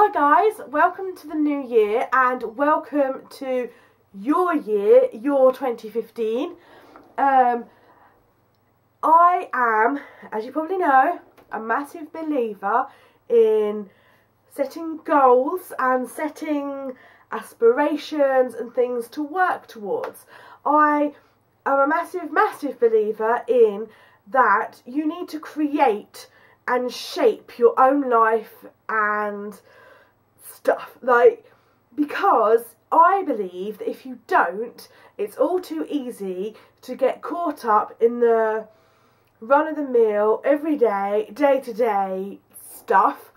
Hi guys, welcome to the new year and welcome to your year, your 2015. I am, as you probably know, a massive believer in setting goals and setting aspirations and things to work towards. I am a massive believer in that you need to create and shape your own life and stuff, because I believe that if you don't, it's all too easy to get caught up in the run-of-the-mill, everyday, day-to-day stuff,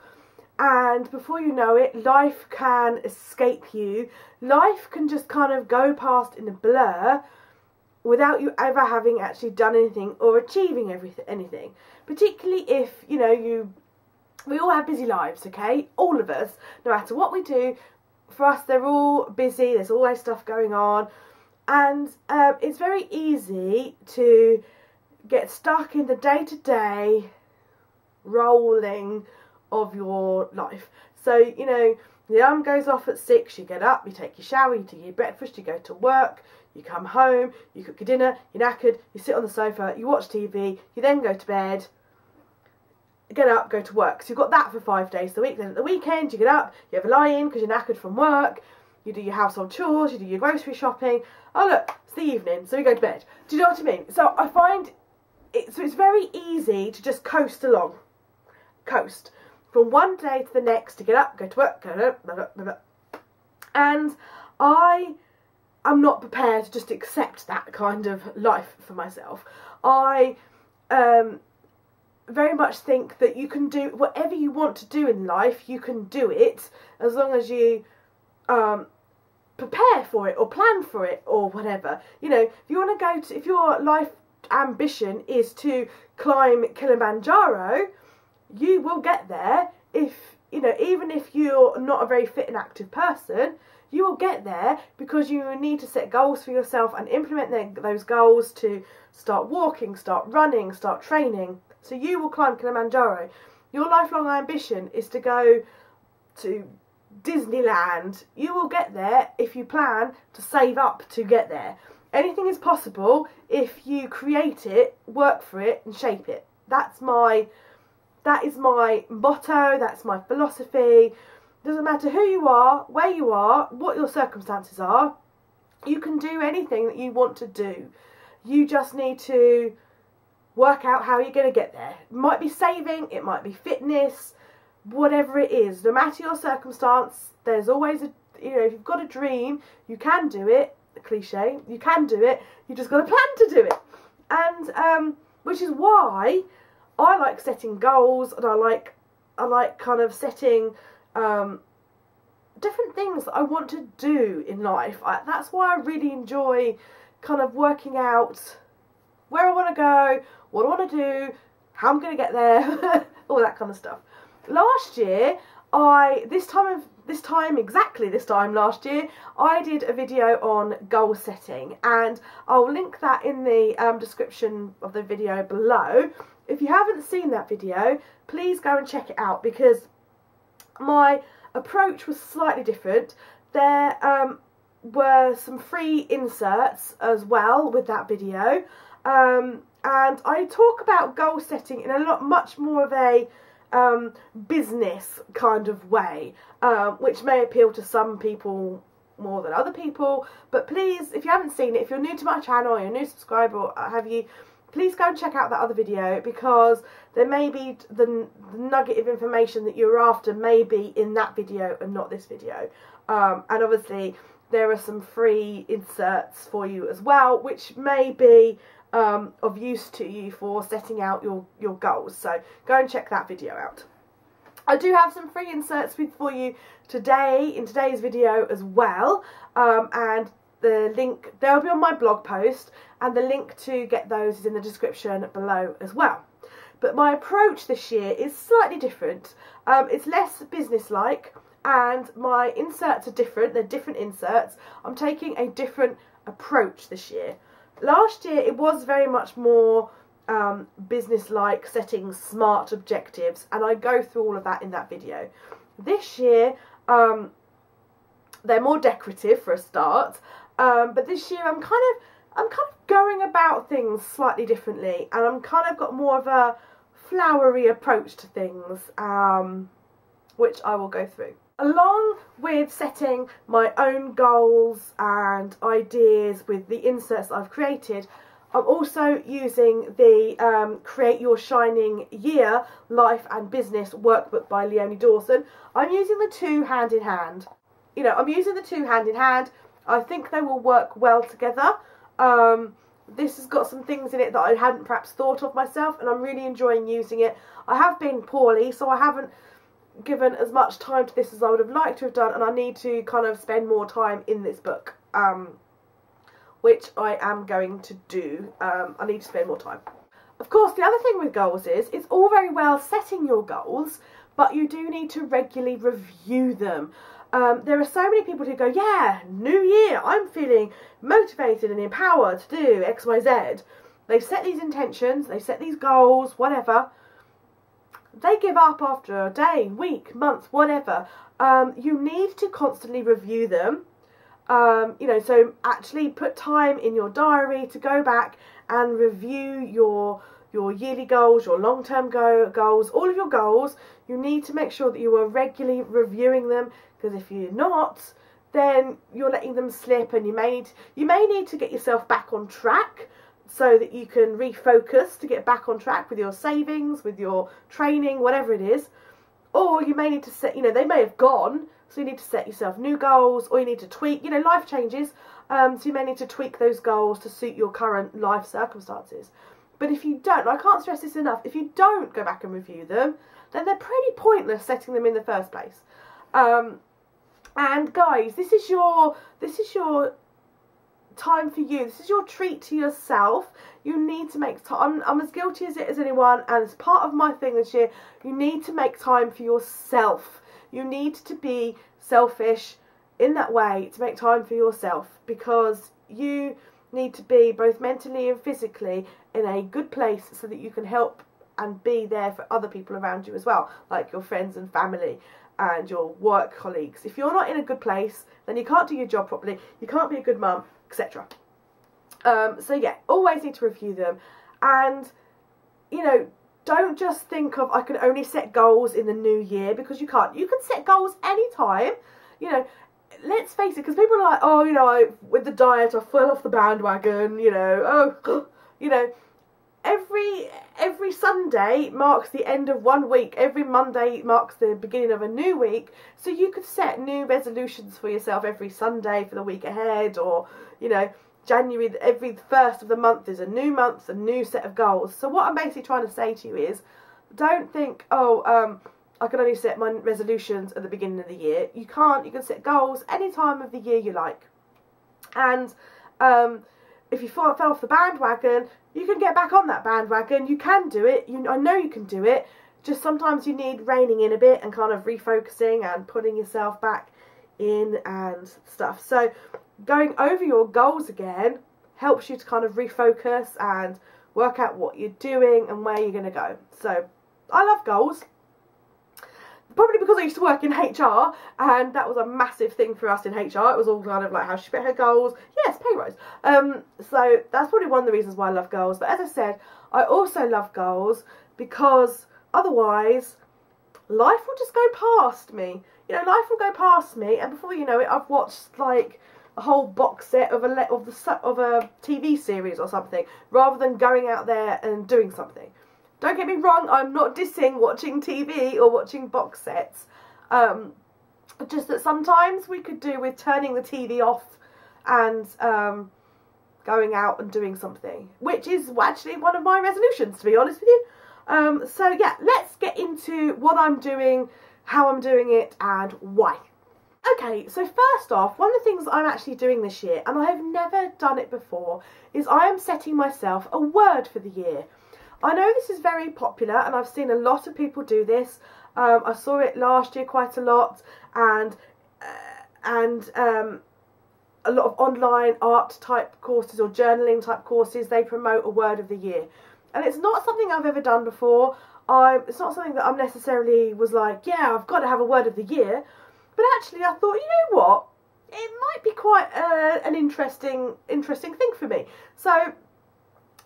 and before you know it, life can escape you. Life can just kind of go past in a blur without you ever having actually done anything or achieving anything. Particularly if, you know, we all have busy lives, okay? All of us, no matter what we do, for us they're all busy, there's always stuff going on, and it's very easy to get stuck in the day-to-day rolling of your life. So, you know, the alarm goes off at 6, you get up, you take your shower, you do your breakfast, you go to work, you come home, you cook your dinner, you're knackered, you sit on the sofa, you watch TV, you then go to bed, get up, go to work. So you've got that for 5 days a week. Then at the weekend you get up, you have a lie-in because you're knackered from work, you do your household chores, you do your grocery shopping. Oh look, it's the evening, so we go to bed. Do you know what I mean? So I find it's very easy to just coast along. Coast. From one day to the next, to get up, go to work, and I am not prepared to just accept that kind of life for myself. I very much think that you can do whatever you want to do in life. You can do it as long as you prepare for it or plan for it or whatever. You know, if you want to go to, if your life ambition is to climb Kilimanjaro, you will get there. If, you know, even if you're not a very fit and active person, you will get there because you need to set goals for yourself and implement those goals to start walking, start running, start training. So you will climb Kilimanjaro. Your lifelong ambition is to go to Disneyland. You will get there if you plan to save up to get there. Anything is possible if you create it, work for it and shape it. That is my motto, that's my philosophy. Doesn't matter who you are, where you are, what your circumstances are, you can do anything that you want to do. You just need to work out how you're going to get there. It might be saving, it might be fitness, whatever it is. No matter your circumstance, there's always a, you know, if you've got a dream, you can do it. A cliche, you can do it. You just got to plan to do it. And which is why I like setting goals, and I like kind of setting different things that I want to do in life. That's why I really enjoy kind of working out where I want to go, what I want to do, how I'm going to get there, all that kind of stuff. Last year, exactly this time last year, I did a video on goal setting, and I'll link that in the description of the video below. If you haven't seen that video, please go and check it out, because my approach was slightly different. There were some free inserts as well with that video, and I talk about goal setting in a much more of a business kind of way, which may appeal to some people more than other people. But please, if you haven't seen it, if you're new to my channel or you're a new subscriber or have you, please go and check out that other video, because there may be the nugget of information that you're after may be in that video and not this video. And obviously there are some free inserts for you as well, which may be of use to you for setting out your goals. So go and check that video out. I do have some free inserts for you today, in today's video as well, and the link, they'll be on my blog post, and the link to get those is in the description below as well. But my approach this year is slightly different. It's less business-like, and my inserts are different. They're different inserts. I'm taking a different approach this year. Last year it was very much more business-like, setting smart objectives, and I go through all of that in that video. This year, they're more decorative for a start, but this year I'm kind of going about things slightly differently, and I'm kind of got more of a flowery approach to things, which I will go through. Along with setting my own goals and ideas with the inserts I've created, I'm also using the Create Your Shining Year Life and Business Workbook by Leonie Dawson. I'm using the two hand in hand. You know, I'm using the two hand in hand. I think they will work well together. This has got some things in it that I hadn't perhaps thought of myself, and I'm really enjoying using it. I have been poorly, so I haven't given as much time to this as I would have liked to have done, and I need to kind of spend more time in this book, which I am going to do. I need to spend more time. Of course, the other thing with goals is, it's all very well setting your goals, but you do need to regularly review them. There are so many people who go, yeah, new year, I'm feeling motivated and empowered to do X, Y, Z. They set these intentions, they set these goals, whatever. They give up after a day, week, month, whatever. You need to constantly review them. You know, so actually put time in your diary to go back and review your yearly goals, your long-term goals, all of your goals. You need to make sure that you are regularly reviewing them, because if you're not, then you're letting them slip, and you may need to get yourself back on track so that you can refocus to get back on track with your savings, with your training, whatever it is. Or you may need to set, you know, they may have gone, so you need to set yourself new goals, or you need to tweak, you know, life changes, so you may need to tweak those goals to suit your current life circumstances. But if you don't, I can't stress this enough, if you don't go back and review them, then they're pretty pointless setting them in the first place. And guys, this is your time for you. This is your treat to yourself. You need to make time. I'm as guilty as it as anyone, and it's part of my thing this year. You need to make time for yourself. You need to be selfish in that way, to make time for yourself, because you need to be both mentally and physically in a good place so that you can help and be there for other people around you as well, like your friends and family and your work colleagues. If you're not in a good place, then you can't do your job properly, you can't be a good mum, etc. So yeah, always need to review them. And, you know, don't just think of, I can only set goals in the new year, because you can't. You can set goals anytime. You know, let's face it, because people are like, oh, you know, with the diet, I fell off the bandwagon, you know, oh, you know, every Sunday marks the end of one week. Every Monday marks the beginning of a new week. So you could set new resolutions for yourself every Sunday for the week ahead, or, you know, January, every first of the month is a new month, a new set of goals. So what I'm basically trying to say to you is, don't think, oh, I can only set my resolutions at the beginning of the year. You can't. You can set goals any time of the year you like. And if you fell off the bandwagon, you can get back on that bandwagon. You can do it. I know you can do it. Just sometimes you need reining in a bit and kind of refocusing and putting yourself back in and stuff. So going over your goals again helps you to kind of refocus and work out what you're doing and where you're going to go. So I love goals. Probably because I used to work in HR, and that was a massive thing for us in HR. It was all kind of like how she met her goals. Yes, pay rise. So that's probably one of the reasons why I love goals. But as I said, I also love goals because otherwise life will just go past me. You know, life will go past me, and before you know it, I've watched like a whole box set of a TV series or something, rather than going out there and doing something. Don't get me wrong, I'm not dissing watching TV or watching box sets. Just that sometimes we could do with turning the TV off and going out and doing something, which is actually one of my resolutions, to be honest with you. So yeah, let's get into what I'm doing, how I'm doing it, and why. Okay, so first off, one of the things I'm actually doing this year, and I have never done it before, is I am setting myself a word for the year. I know this is very popular, and I've seen a lot of people do this. I saw it last year quite a lot, and a lot of online art type courses or journaling type courses, they promote a word of the year. And it's not something I've ever done before. It's not something that I necessarily was like, yeah, I've got to have a word of the year. But actually I thought, you know what? It might be quite an interesting thing for me. So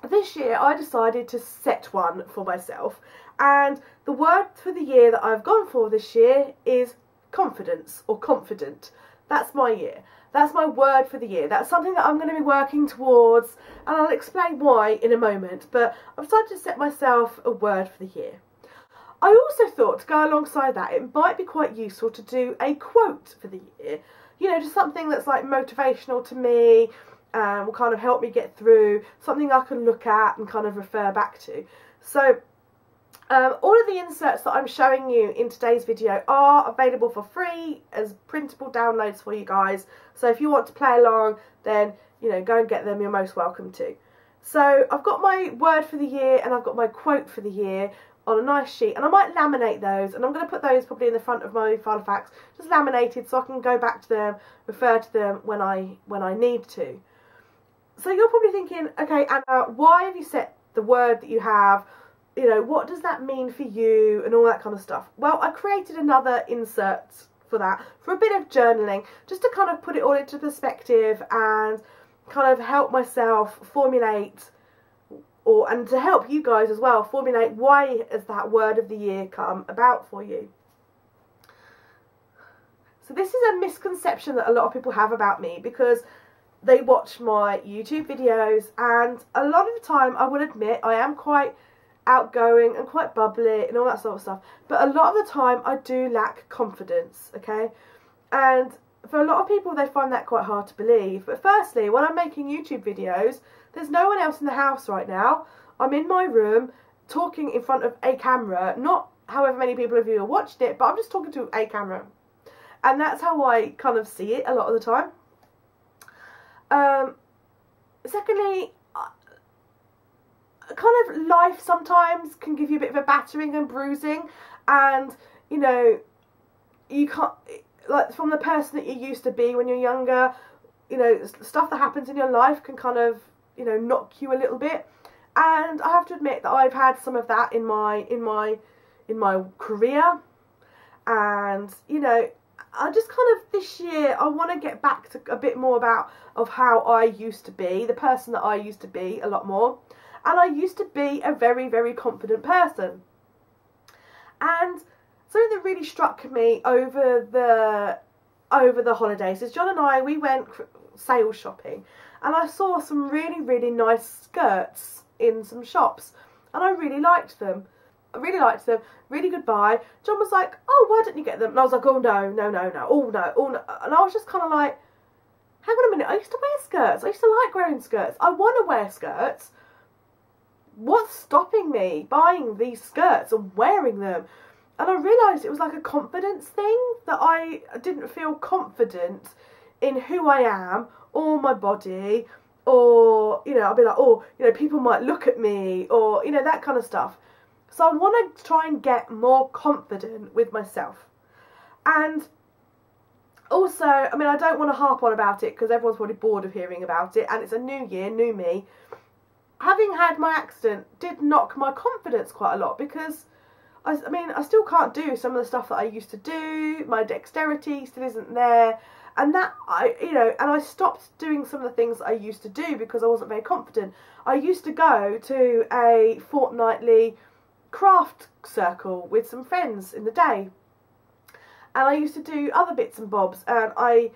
this year I decided to set one for myself. And the word for the year that I've gone for this year is confidence, or confident. That's my year. That's my word for the year. That's something that I'm going to be working towards, and I'll explain why in a moment. But I've decided to set myself a word for the year. I also thought, to go alongside that, it might be quite useful to do a quote for the year. You know, just something that's like motivational to me, will kind of help me get through, something I can look at and kind of refer back to. So all of the inserts that I'm showing you in today's video are available for free as printable downloads for you guys. So if you want to play along, then, you know, go and get them. You're most welcome to. So I've got my word for the year and I've got my quote for the year on a nice sheet, and I might laminate those, and I'm going to put those probably in the front of my file of facts, just laminated, so I can go back to them, refer to them when I need to. So you're probably thinking, okay, Anna, why have you set the word that you have? You know, what does that mean for you and all that kind of stuff? Well, I created another insert for that, for a bit of journaling, just to kind of put it all into perspective and kind of help myself formulate, and to help you guys as well formulate, why has that word of the year come about for you. So this is a misconception that a lot of people have about me, because they watch my YouTube videos, and a lot of the time, I will admit, I am quite outgoing and quite bubbly and all that sort of stuff, but a lot of the time I do lack confidence, okay? And for a lot of people, they find that quite hard to believe. But firstly, when I'm making YouTube videos, there's no one else in the house right now. I'm in my room talking in front of a camera, not however many people of you have watched it, but I'm just talking to a camera, and that's how I kind of see it a lot of the time. Secondly, kind of life sometimes can give you a bit of a battering and bruising, and you know, you can't, like, from the person that you used to be when you're younger, you know, stuff that happens in your life can kind of, you know, knock you a little bit. And I have to admit that I've had some of that in my career, and you know, I just kind of, this year I want to get back to a bit more of how I used to be, the person that I used to be, a lot more. And I used to be a very, very confident person. And something that really struck me over the holidays is John and I, we went sales shopping, and I saw some really, really nice skirts in some shops, and I really liked them. Really good buy. John was like, oh, why didn't you get them? And I was like, oh, no, oh, no. And I was just kind of like, hang on a minute, I used to wear skirts. I used to like wearing skirts. I want to wear skirts. What's stopping me buying these skirts and wearing them? And I realised it was like a confidence thing, that I didn't feel confident in who I am or my body, or, you know, I'll be like, oh, you know, people might look at me, or, you know, that kind of stuff. So I want to try and get more confident with myself. And also, I mean, I don't want to harp on about it because everyone's probably bored of hearing about it, and it's a new year, new me. Having had my accident did knock my confidence quite a lot, because I mean, I still can't do some of the stuff that I used to do. My dexterity still isn't there, and that I stopped doing some of the things that I used to do because I wasn't very confident. I used to go to a fortnightly craft circle with some friends in the day, and I used to do other bits and bobs, and I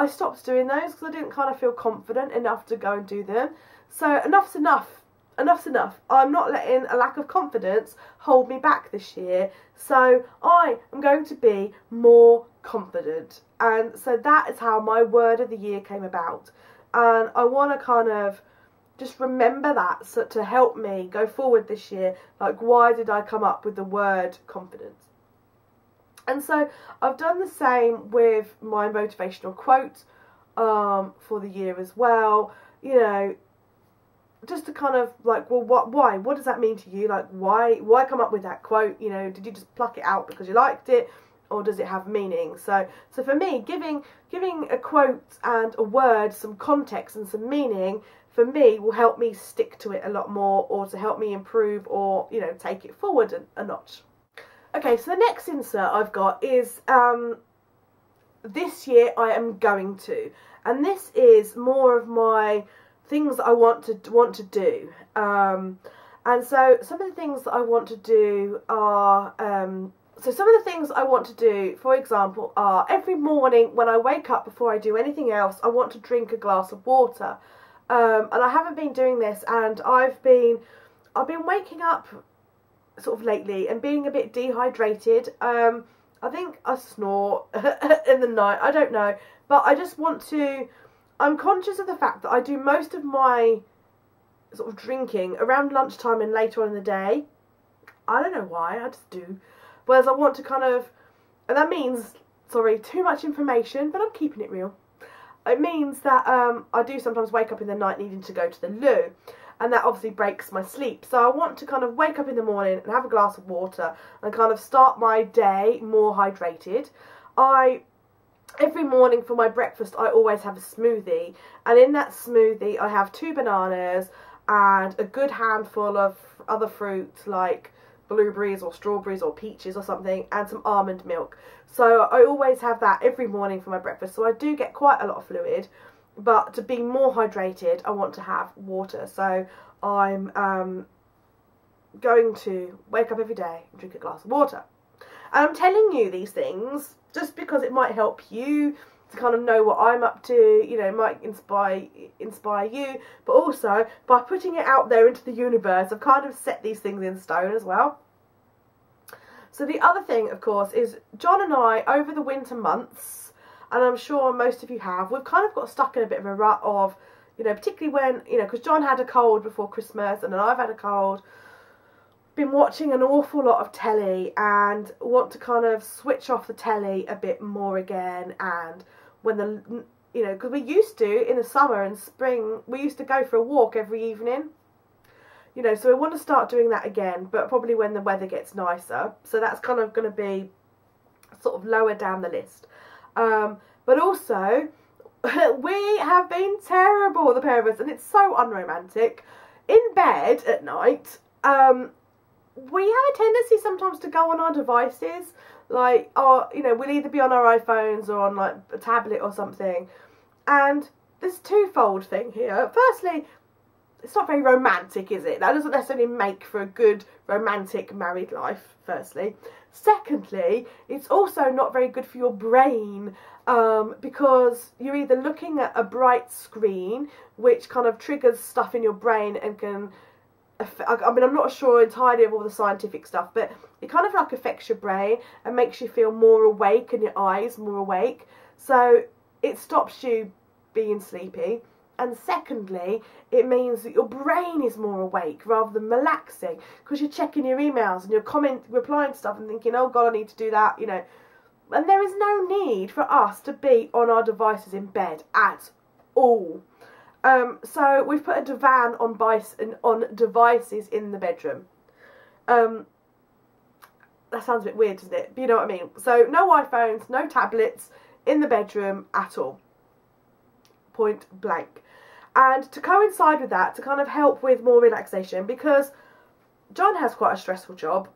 stopped doing those because I didn't kind of feel confident enough to go and do them. So enough's enough. Enough's enough. I'm not letting a lack of confidence hold me back this year. So I am going to be more confident. And so that is how my word of the year came about. And I want to kind of just remember that, so to help me go forward this year. Like, why did I come up with the word confidence? And so I've done the same with my motivational quote for the year as well. You know, just to kind of like, well, why? What does that mean to you? Like, why come up with that quote? You know, did you just pluck it out because you liked it, or does it have meaning? So for me, giving a quote and a word some context and some meaning, for me will help me stick to it a lot more, or to help me improve, or, you know, take it forward a notch. Okay, so the next insert I've got is this year I am going to, and this is more of my things that I want to do. And so some of the things that I want to do are so some of the things I want to do, for example, are every morning when I wake up, before I do anything else, I want to drink a glass of water. And I haven't been doing this, and I've been waking up sort of lately and being a bit dehydrated. I think I snore in the night, I don't know, but I just want to, I'm conscious of the fact that I do most of my sort of drinking around lunchtime and later on in the day. I don't know why, I just do. Whereas I want to kind of, and that means, sorry, too much information, but I'm keeping it real. It means that I do sometimes wake up in the night needing to go to the loo, and that obviously breaks my sleep. So I want to kind of wake up in the morning and have a glass of water and kind of start my day more hydrated. Every morning for my breakfast I always have a smoothie, and in that smoothie I have 2 bananas and a good handful of other fruit like blueberries or strawberries or peaches or something, and some almond milk. So I always have that every morning for my breakfast, so I do get quite a lot of fluid, but to be more hydrated I want to have water. So I'm going to wake up every day and drink a glass of water. And I'm telling you these things just because it might help you to kind of know what I'm up to, you know, it might inspire you, but also by putting it out there into the universe, I've kind of set these things in stone as well. So the other thing, of course, is John and I, over the winter months, and I'm sure most of you have, we've kind of got stuck in a bit of a rut of, you know, particularly when, you know, because John had a cold before Christmas and then I've had a cold, been watching an awful lot of telly and want to kind of switch off the telly a bit more again. And when the, you know, because we used to, in the summer and spring, we used to go for a walk every evening, you know, so we want to start doing that again, but probably when the weather gets nicer. So that's kind of going to be sort of lower down the list. But also, we have been terrible, the pair of us, and it's so unromantic. In bed at night, we have a tendency sometimes to go on our devices, like, you know, we'll either be on our iPhones or on like a tablet or something. And there's twofold thing here. Firstly, it's not very romantic, is it? That doesn't necessarily make for a good romantic married life, firstly. Secondly, it's also not very good for your brain, because you're either looking at a bright screen, which kind of triggers stuff in your brain and can, I mean, I'm not sure entirely of all the scientific stuff, but it kind of like affects your brain and makes you feel more awake and your eyes more awake. So it stops you being sleepy. And secondly, it means that your brain is more awake rather than relaxing, because you're checking your emails and you're replying to stuff and thinking, oh God, I need to do that, you know. And there is no need for us to be on our devices in bed at all. So we've put a divan on devices in the bedroom. That sounds a bit weird, doesn't it? But you know what I mean. So no iPhones, no tablets in the bedroom at all. Point blank. And to coincide with that, to kind of help with more relaxation, because John has quite a stressful job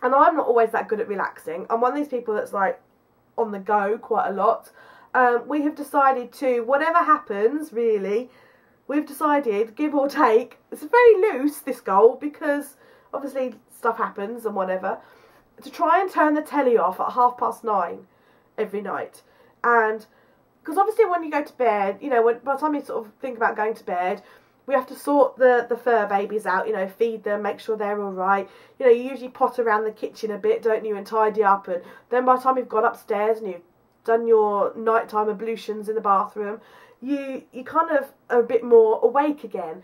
and I'm not always that good at relaxing. I'm one of these people that's like on the go quite a lot. We have decided to, whatever happens really, we've decided, give or take, it's very loose, this goal, because obviously stuff happens and whatever, to try and turn the telly off at 9:30 every night. And because obviously when you go to bed, you know, by the time you sort of think about going to bed, we have to sort the fur babies out, you know, feed them, make sure they're all right. You know, you usually pot around the kitchen a bit, don't you, and tidy up. And then by the time you've gone upstairs and you've done your nighttime ablutions in the bathroom, you kind of are a bit more awake again.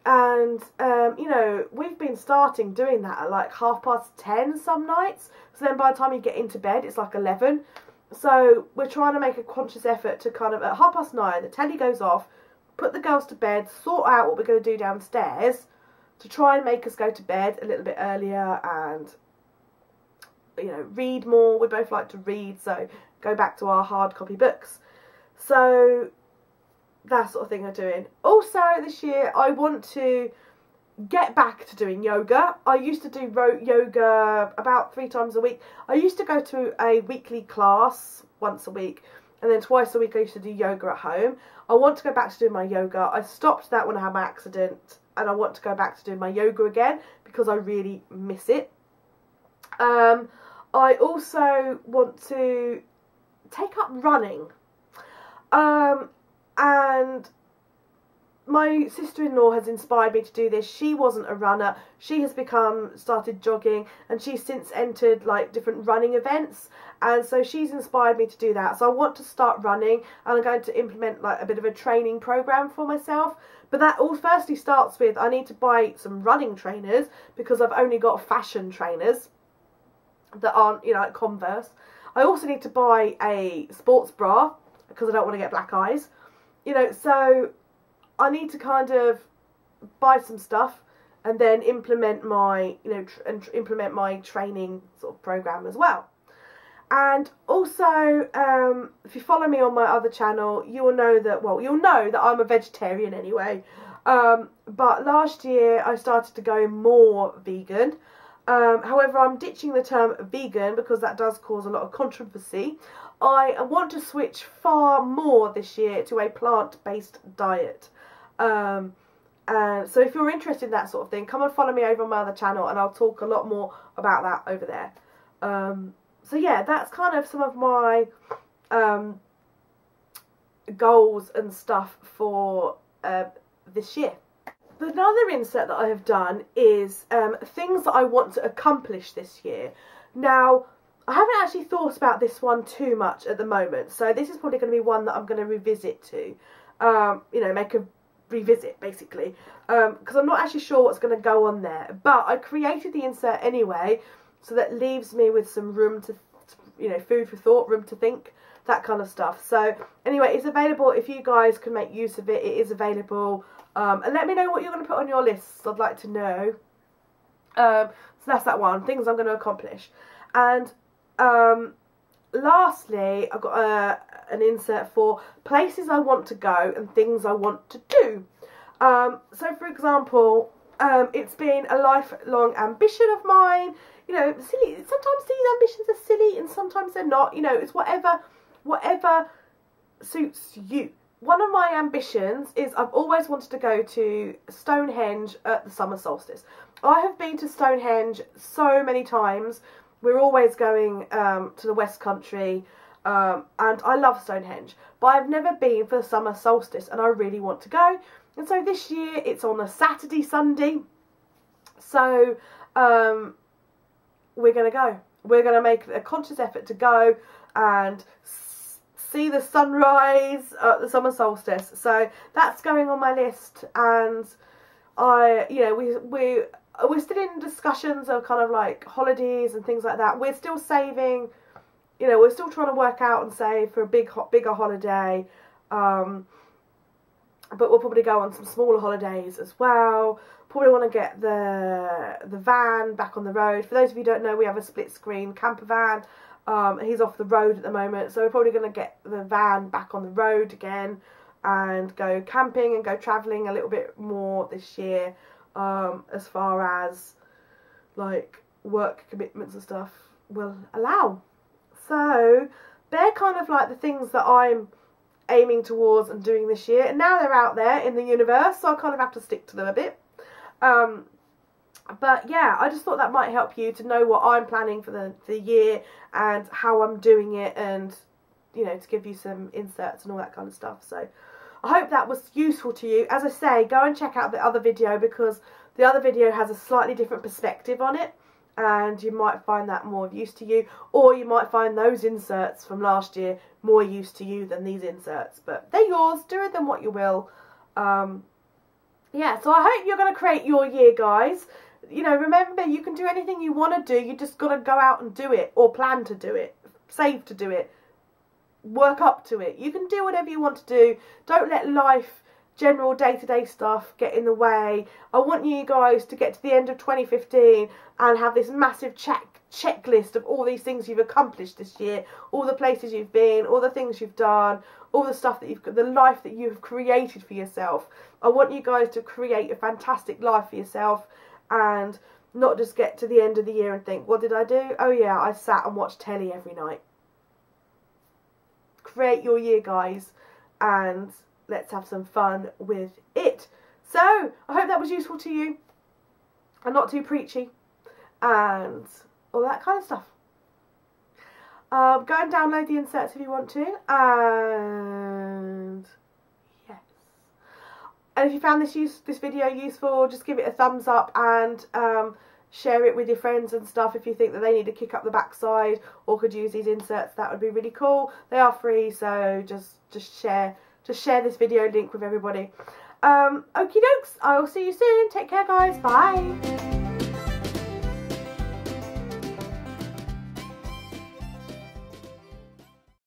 And, you know, we've been starting doing that at like 10:30 some nights. So then by the time you get into bed, it's like 11. So we're trying to make a conscious effort to kind of, at 9:30, the telly goes off, put the girls to bed, sort out what we're going to do downstairs to try and make us go to bed a little bit earlier and, you know, read more. We both like to read, so go back to our hard copy books. So that sort of thing I'm doing. Also this year I want to get back to doing yoga. I used to do yoga about 3 times a week. I used to go to a weekly class once a week, and then twice a week I used to do yoga at home. I want to go back to doing my yoga. I stopped that when I had my accident, and I want to go back to doing my yoga again because I really miss it. I also want to take up running. And my sister-in-law has inspired me to do this. She wasn't a runner. She has started jogging, and she's since entered like different running events, and so she's inspired me to do that. So I want to start running, and I'm going to implement like a bit of a training program for myself. But that all firstly starts with I need to buy some running trainers, because I've only got fashion trainers that aren't, you know, like Converse. I also need to buy a sports bra because I don't want to get black eyes, you know, so I need to kind of buy some stuff and then implement my, you know, implement my training sort of program as well. And also, if you follow me on my other channel, you will know that, well, you'll know that I'm a vegetarian anyway. But last year I started to go more vegan. However, I'm ditching the term vegan because that does cause a lot of controversy. I want to switch far more this year to a plant-based diet. And so if you're interested in that sort of thing, come and follow me over on my other channel, and I'll talk a lot more about that over there. So yeah, that's kind of some of my goals and stuff for this year. Another insert that I have done is things that I want to accomplish this year. Now, I haven't actually thought about this one too much at the moment, so this is probably going to be one that I'm going to revisit to, you know, make a revisit basically, because I'm not actually sure what's going to go on there. But I created the insert anyway, so that leaves me with some room to, you know, food for thought, room to think, that kind of stuff. So anyway, it's available if you guys can make use of it. It is available. And let me know what you're going to put on your lists. I'd like to know. So that's that one, things I'm going to accomplish. And lastly, I've got an insert for places I want to go and things I want to do. So for example, it's been a lifelong ambition of mine. You know, silly. Sometimes these ambitions are silly and sometimes they're not. You know, it's whatever suits you. One of my ambitions is I've always wanted to go to Stonehenge at the summer solstice. I have been to Stonehenge so many times. We're always going to the West Country, and I love Stonehenge. But I've never been for the summer solstice, and I really want to go. And so this year it's on a Saturday, Sunday. So we're going to go. We're going to make a conscious effort to go and see the sunrise at the summer solstice. So that's going on my list, and we're still in discussions of kind of like holidays and things like that. We're still saving, you know, we're still trying to work out and save for a bigger holiday. But we'll probably go on some smaller holidays as well. Probably want to get the van back on the road. For those of you who don't know, we have a split screen camper van. He's off the road at the moment, so we're probably going to get the van back on the road again and go camping and go travelling a little bit more this year, as far as like work commitments and stuff will allow. So they're kind of like the things that I'm aiming towards and doing this year, and now they're out there in the universe, so I kind of have to stick to them a bit. But yeah, I just thought that might help you to know what I'm planning for the year and how I'm doing it, and, you know, to give you some inserts and all that kind of stuff. So I hope that was useful to you. As I say, go and check out the other video, because the other video has a slightly different perspective on it, and you might find that more of use to you, or you might find those inserts from last year more use to you than these inserts. But they're yours, do with them what you will. Yeah, so I hope you're going to create your year, guys. You know, remember, you can do anything you want to do. You just got to go out and do it, or plan to do it, save to do it, work up to it. You can do whatever you want to do. Don't let life, general day-to-day stuff get in the way. I want you guys to get to the end of 2015 and have this massive checklist of all these things you've accomplished this year, all the places you've been, all the things you've done, all the stuff that you've got, the life that you've created for yourself. I want you guys to create a fantastic life for yourself and not just get to the end of the year and think, what did I do? Oh yeah, I sat and watched telly every night. Create your year, guys, and let's have some fun with it. So, I hope that was useful to you and not too preachy and all that kind of stuff. Go and download the inserts if you want to, and yes. And if you found this video useful, just give it a thumbs up and share it with your friends and stuff if you think that they need to kick up the backside or could use these inserts. That would be really cool. They are free, so just share this video link with everybody. Okie dokes, I will see you soon. Take care, guys. Bye.